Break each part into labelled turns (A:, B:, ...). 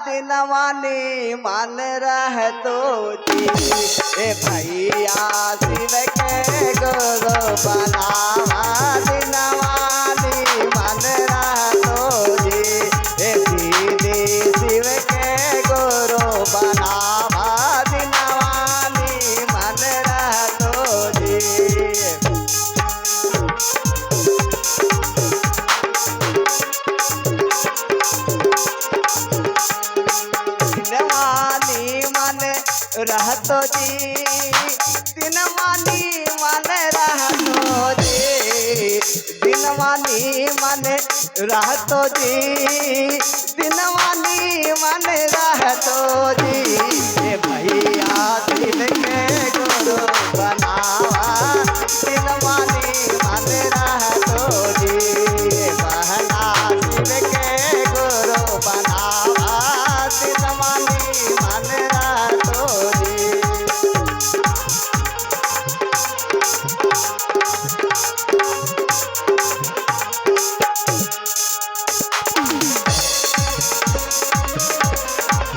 A: दिनवानी मन रह तो जी ए भैया शिव के गुरु बनावा दिनवानी मन रह तो जी ए दीदी शिव के गुरु बनावा दिनवानी मन रह तो जी। दिनवानी मन रहतो जी दिनवानी मन रहतो जी दिनवानी मन रहतो जी दिनवानी मन रहतो जी ए भैया शिव के गुरु बनावा दिनवानी मन रहतो जी ए बहना शिव के गुरु बनावा दिनवानी मन रहतो जी।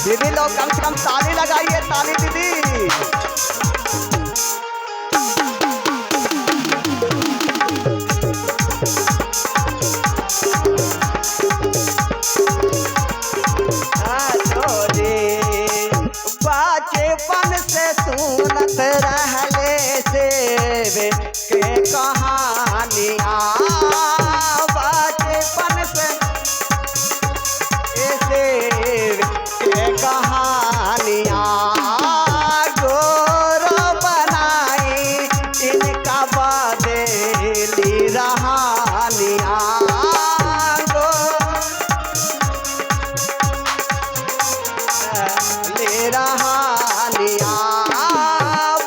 A: दीदी लोग कम से कम ताली लगाइए, ताली दीदी। बचपन से सुनत रहले से के कहानियाँ बचपन से ऐसे के कहानियाँ गोरो बनाई इनका बदली रहानियाँ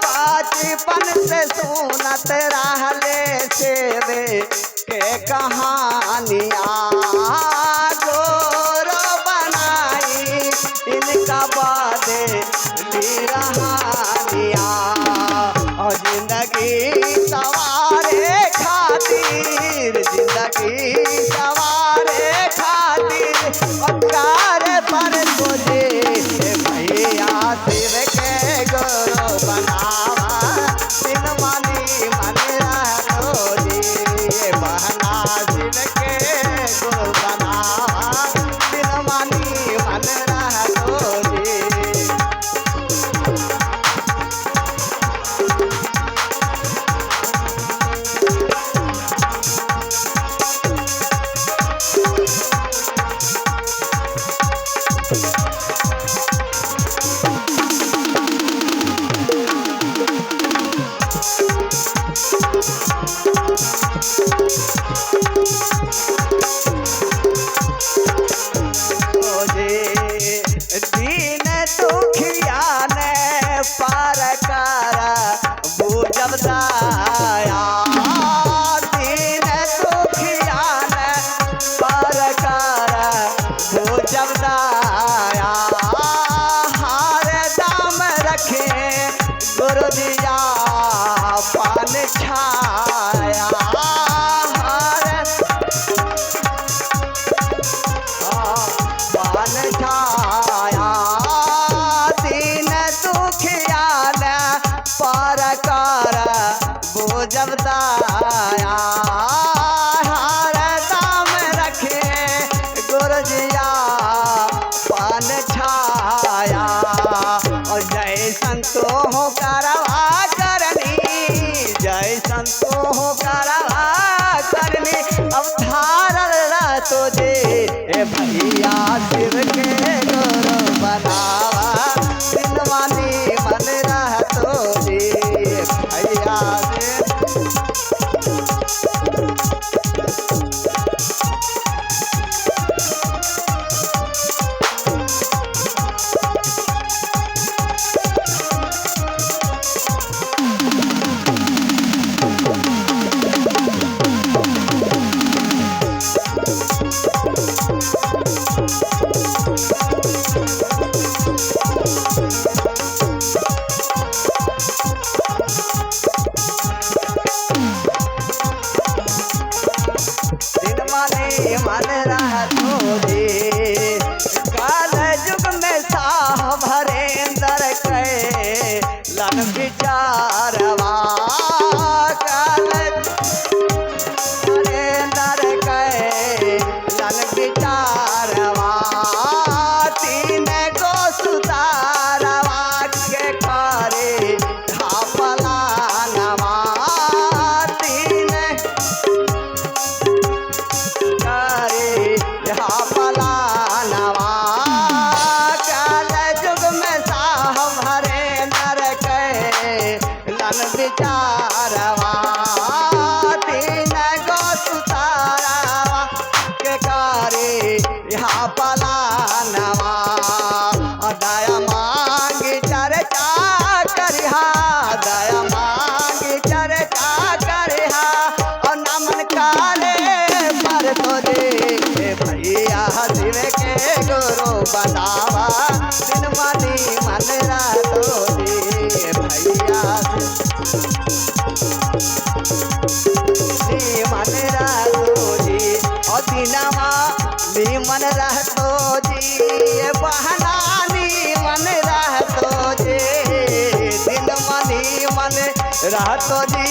A: बचपन से सुनत रहले से के कहानियाँ गोरो बनाई इनका बदली रहानियाँ और जिंदगी सवारे खातिर जिंदगी सवारे खातिर और पर तुझे भैया शिव के गुरु बनावा दिनवानी मन रहतो जी बहना शिव के गुरु बनावा दिनवानी मन रहतो जी। दीन दुखिया ने पार कर बुझब दाया दीन दुखिया ने पार कर बुझब दाया हर दम रखे गुरु दिया पान छाया पान छाया दीन दुखिया ने पार कर बुझब दाया हर दम रखे गुरु जिया पान छाया और जय संतो हो करवा करनी जय संतो हो करवा करनी अवधारण तो दे ए भैया शिव के गुरु बनावा दिनवानी मन रहतो जी भैया काल युग में साह भरेंद्र के लन विचारवा काल भरेंद्र के लन विचारवा तीन गो सुतारवा के करे धापला नवा तीन करे धापला नवा काल युग में साह भरेंद्र के लन विचारवा तीन गो सुतारवा के करे धापला नवा दया मांगी चर्चा करिहा दया मांगी चर्चा करिहा और नमन काले पर तो दे भैया शिव के गुरु बनावा दिन मनी मन रातो दे भैया मन रातो जी और दिनमा मन रहतो जी ये बहना मन रहतो जी दिन मनी मन रहतो जी